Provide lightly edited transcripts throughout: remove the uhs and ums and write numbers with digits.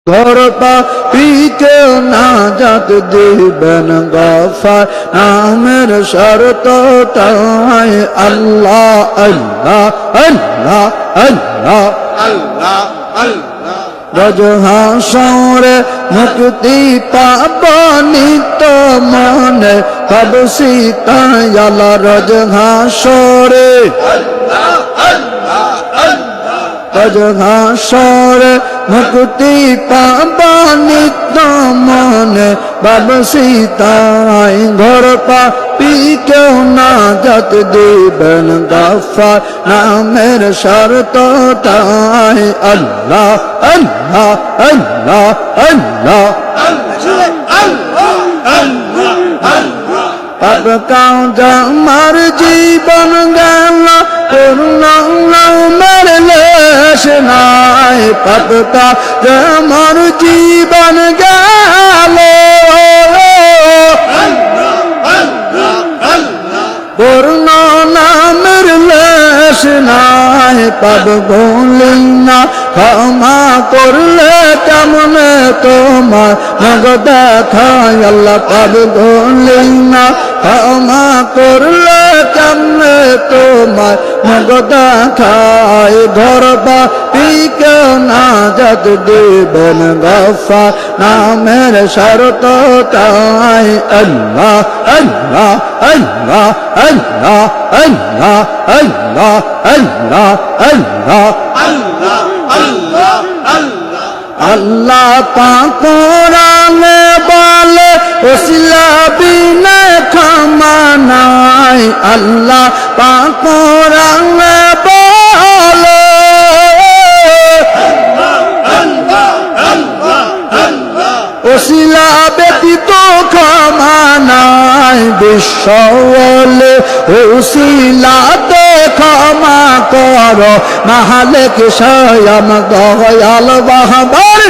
ঘর পাপীকে নাজাত দিবেন গফার নামের শর্তটাই আল্লাহ আল্লাহ আল্লাহ আল্লাহ আল্লাহ আল্লাহ রোজ হাসরে মুক্তি পাব নিত মনে ভাবছি তাই আল্লাহ রোজ হাসরে আল্লাহ আল্লাহ আল্লাহ রোজ হাসরে মুক্তি পাব নিত মনে ভাবছি তাই ঘর পাপীকে নাজাত দিবেন গফার নামের শর্তটাই আল্লাহ আল্লাহ আল্লাহ আল্লাহ পাপ কাজ আমার জীবন গেল পূর্ণ লেশ নাই পাপ কাজ আমার জীবন গেল পূর্ণ নামের লেশ নাই পাপ বলি না ক্ষমা করলে কেমন তোমার মগ দেখায় আল্লাহ পাপ বলি না ক্ষমা করলে কেমন তোমার মগ দেখায় ঘর পাপীকে নাজাত দিবেন গফার নামের শর্তটাই আল্লাহ আল্লাহ আল্লাহ আল্লাহ আল্লাহ আল্লাহ আল্লাহ আল্লাহ আল্লাহ আল্লাহ আল্লাহ আল্লাহ পাক কোরআনে বলে ওসিলা বিনা ক্ষমা নাই আল্লাহ পাক কোরআনে বলে ওসিলা ব্যতীত ক্ষমা নাই বিশ্ব বলে ওসিলাতে ক্ষমা কর মালিক স্বয়ং দয়াল বাহবার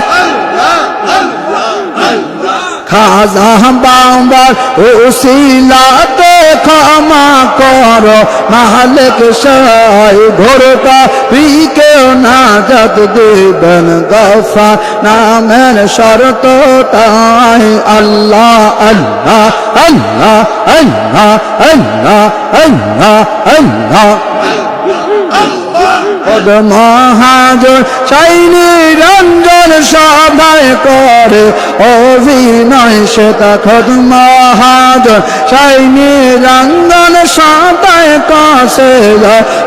খাজা বাবার ওসিলাতে ক্ষমা কর মালিক স্বয়ং ঘোর পাপীকে নাজাত দিবেন গফার নামের শর্তটাই আল্লাহ আল্লাহ আল্লাহ আল্লাহ আল্লাহ আল্লাহ আল্লাহ মহাজন সাই নিরঞ্জন সবাই করে অভিনয় শ্বেতা খোদ মহাজন সাই নিরঞ্জন সবাই কাছে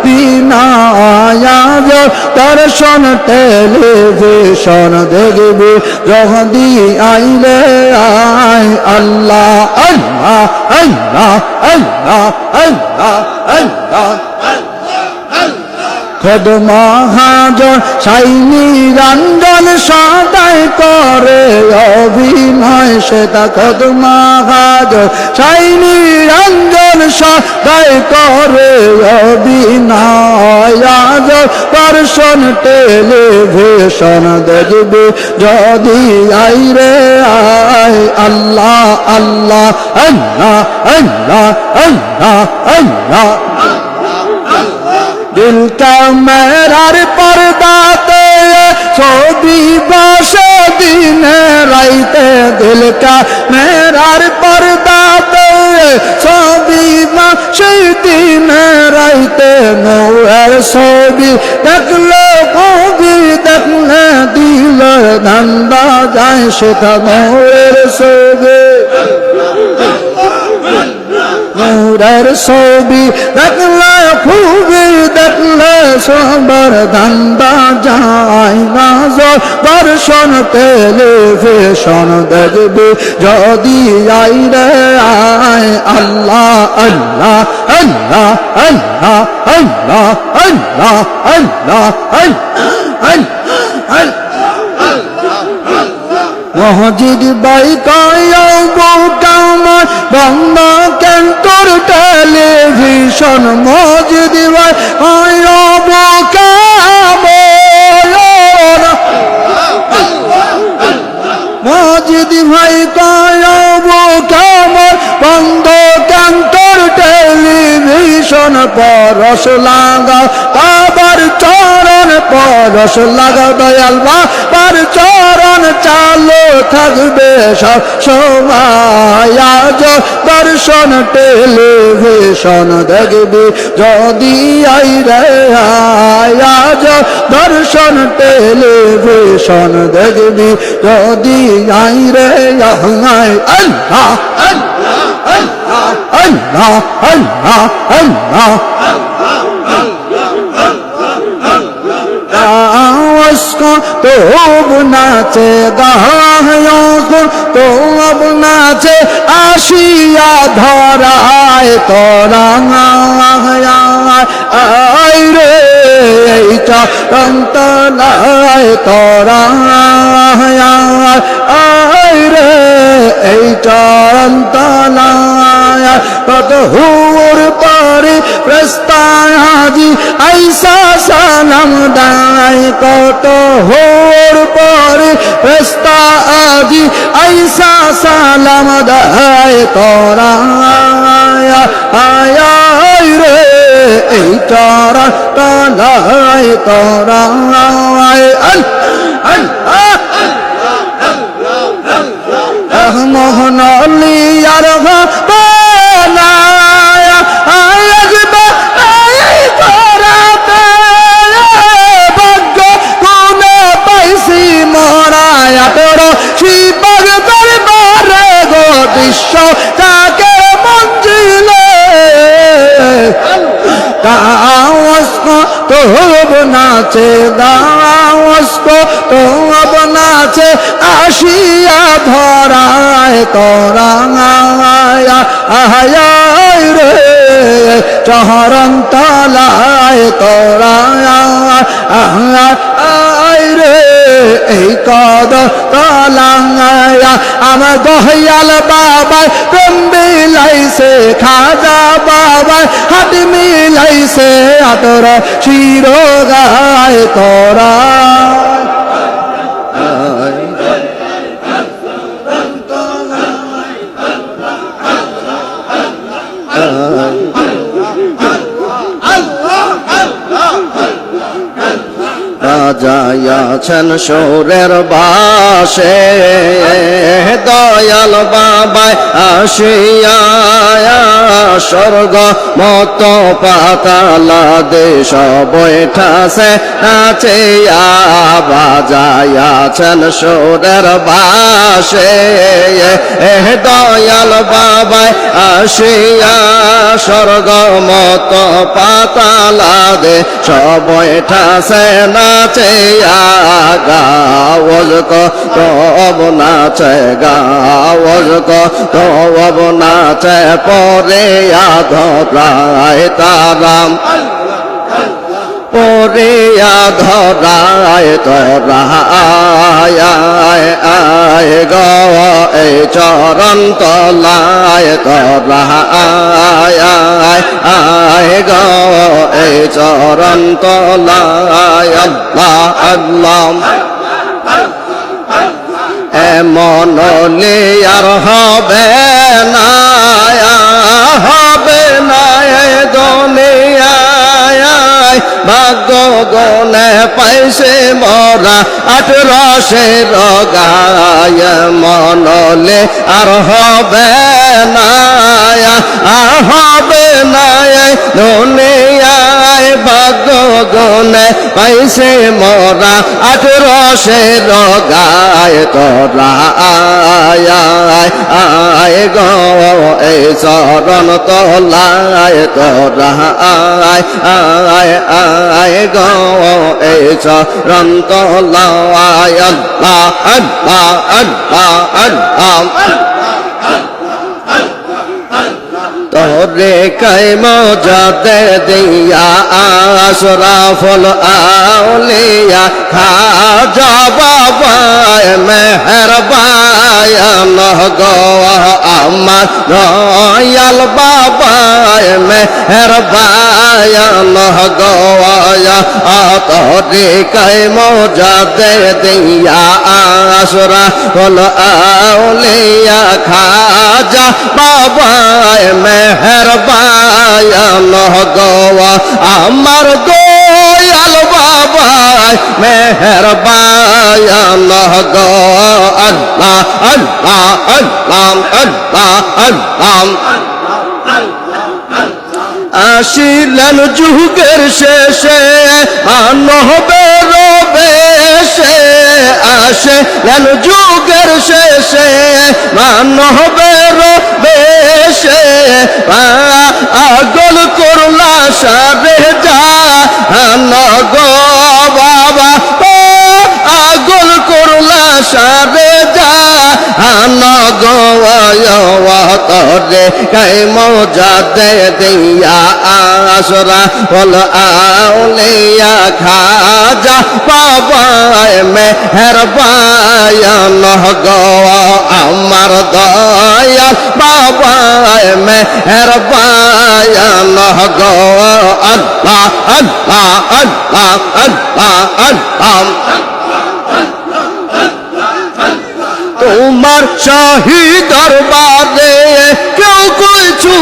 বিনায়াজ দর্শন টেলিভিশন দেখবি যদি আইলে আয় আল্লাহ আল্লাহ আল্লাহ আল্লাহ আল্লাহ আল্লাহ খোদ মহাজন সাই নিরঞ্জন সদাই করে অভিনয় শ্বেতা খোদ মহাজন সাই নিরঞ্জন সদাই করে অভিনয় দর্শন টেলিভিশন দেখবে যদি আইরে আয় আল্লাহ আল্লাহ আল্লাহ আল্লাহ আল্লাহ আল্লাহ दिल का मेरार पर्दाते ছবি বসে दिन রাইতে दिल का मेरार पर्दाते ছবি বসে दिन রাইতে নূরের ছবি দেখলে কবি দেখলে দিল ধান্দা যায় সেটা নূরের ছবি নূরের ছবি দেখলে খুবই দেখলে সবার ধান্দা যায় নজর দর্শন টেলিভিশন দেখবি যদি আইরে আয় আল্লাহ আল্লাহ আল্লাহ আল্লাহ আল্লাহ আল্লাহ আল্লাহ আল্লাহ মসজিদ বাই কামর বন্ধ কেন্দ্র টেলিভিশন মসজিদ বাই মসজিদ ভাই কামর বন্ধ কেন্দ্র টেলিভিশন পরশ লাগা আবার চরণ চরণ পরশ লাগা দয়াল বাবার চরণ চালু থাকবে সব সময় আজ দর্শন টেলিভিশন দেখবি যদি আই রে আজ দর্শন টেলিভিশন দেখবি যদি আই রে আল্লাহ আল্লাহ আল্লাহ আল্লাহ আল্লাহ उसको तो अब नाचे गायों को तो अब नाचे आशिया धराए तोरा आई रे चंतलाए तोरा आई रे चंतलाए कत हुर पारे प्रस्ताजी ऐसा सनम दाय कत होर पारे प्रस्ताजी ऐसा सनम दाय तोरा आया रे चरण तलाय तोरा मोहन लियार बनाया आज भाग्य कोने पैसी मराया तोरो शिवग दरबार गो दृश्य ताके मंजिले उसको तो अब नाचे उसको तो अब नाचे आशिया धराए तोरा आया रे चरण तलाए तोरा आय रे कद तलाया আমার দয়াল বাবা প্রেম বিলাইছে খাজা বাবা হাত মিলাইছে আতর শির গায় তোরা যাইয়াছেন সুরের বাসে দয়াল বাবায় আসিয়া স্বর্গ মত পাতালা দেশ বৈঠাছে নাচিয়া বাজাইয়াছেন সুরের বাসে দয়াল বাবায় আসিয়া স্বর্গ মত পাতালা দেশ বৈঠাছে নাচিয়া গাওয়াজ কো তব নাচে গাওয়াজ কো তব নাচে পরে আধরায় তারাম পরে আধরায় তোরা আয় গো এই চরণ তলায় তোরা আয় গো এই চরণ তলায় আল্লাহ আল্লাহ এমন লিয়ার হবে না দুনিয়ায় ভাগ্য গনে পাইছে মরা 18 গায় মনলে আর হবে না দুনিয়ায় ভাগ্য গনে পাইছে মরা 18 গায় তোরা আয় গো এই চরণ তলায় তোরা আয় গো এই চরণ তলায় আল্লাহ আল্লাহ আল্লাহ আল্লাহ তোরে কাই মজাতে দিয়া আশরাফুল আউলিয়া খাজা বাবায় মেহেরবান গো আমার দয়াল বাবায় মেহেরবান গো তোরে কাই মজাতে দিয়া আশরাফুল আউলিয়া খাজা বাবায় মেহেরবান গো আমার দয়াল বাবা বাবাই মেহেরবান গো আল্লাহ আল্লাহ আল্লাহ আল্লাহ আল্লাহ আসিলেন যুগের শেষে মানবের বেশে আসিলেন যুগের শেষে মানবের বেশে আগল করলা সারে যা গো বাবা আগল করলা সারে যা তরে কাই মজা দে দিয়া আসরা বল আউলিয়া খাজা বাবায় মেহেরবান গো আমার দয়াল বাবায় মেহেরবান গো আল্লাহ আল্লাহ আল্লাহ আল্লাহ আল্লাহ তোমার শাহী দরবারে কেউ কিছু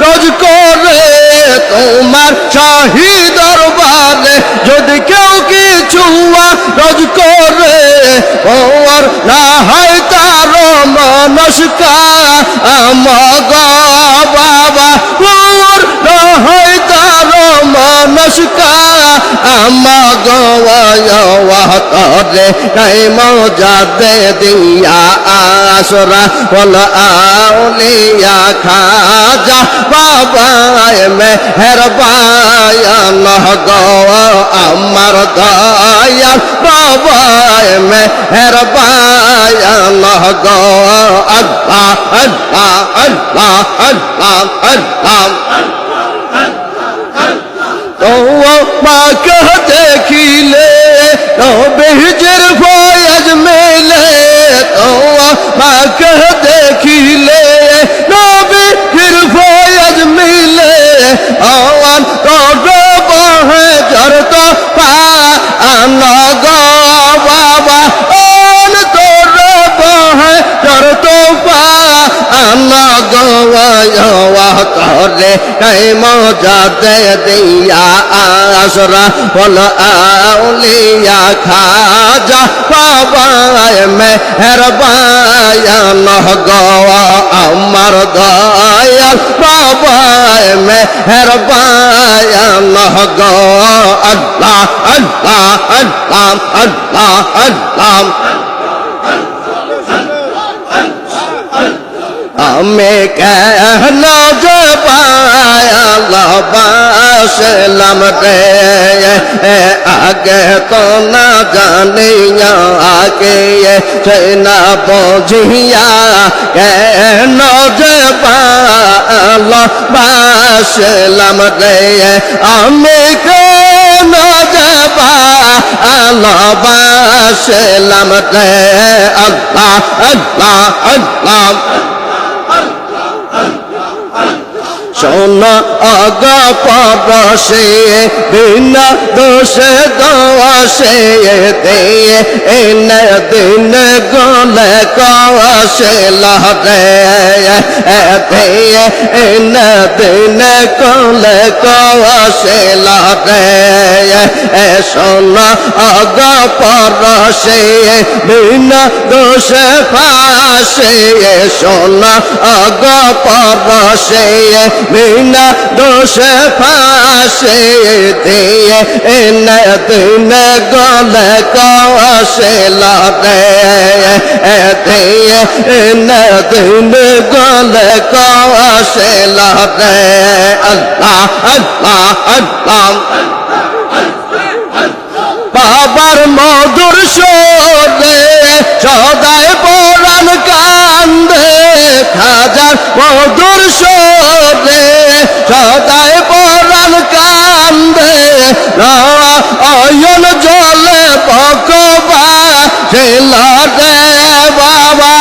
রোজ করে তোমার শাহী দরবারে যদি কেউ কিছু রোজ করে ওর না হয় তার মনস্কা আমগ বাবা ওর না হয় তার মনস্কা আমগ তরে কাই মজা দে দিয়া আসরা বল আউলিয়া খাজা বাবায় মেহেরবান গো আমার দয়াল বাবায় মেহেরবান গো আল্লাহ আল্লাহ আল্লাহ আল্লাহ আল্লাহ তোমাকে দেখিলে নবীজির ফয়েজ মেলে তোমাকে দেখিলে নবীজির ফয়েজ মিলে আওয়ান তোর বহে জরত পান গো বাবা আন তোর বহে জরত পান গো তরে কাই মজা দে দিয়া আসরা বল আউলিয়া খাজা বাবায় মেহেরবান গো আমার দয়াল বাবায় মেহেরবান গো আল্লাহ আল্লাহ আল্লাহ আল্লাহ আল্লাহ আমি কেন বাসলাম রে আগে তো না জানিয়া আগে না বুঝিয়া কেন যে বাসলাম রে আমি কেন যে বাসলাম রে আল্লাহ আল্লাহ আল্লাহ সোনা আগা পরশে বিনা দোষে দোষে দে এন দিন গলে কষে লহরে দে এন দিন গলে কষে লহরে সোনা আগা পরশে বিনা দোষে ফাঁসে সোনা আগা পরশে বিনা দোষে ফাঁসে দিয়ে এন দিন গলে কষে লরে দিয়ে এন দিন গলে কষে লরে আল্লাহ আল্লাহ আল্লাহ বাবার মধুর সোরে সদাই পরাণ কান্দে খাজার মধুর সোরে সদাই পরাণ কান্দে অয়ন জলে বকবা ছেলা রে বাবা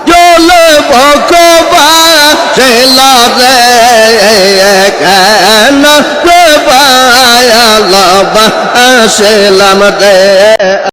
জলে বকবা ছেলা রে কেন আসলাম রে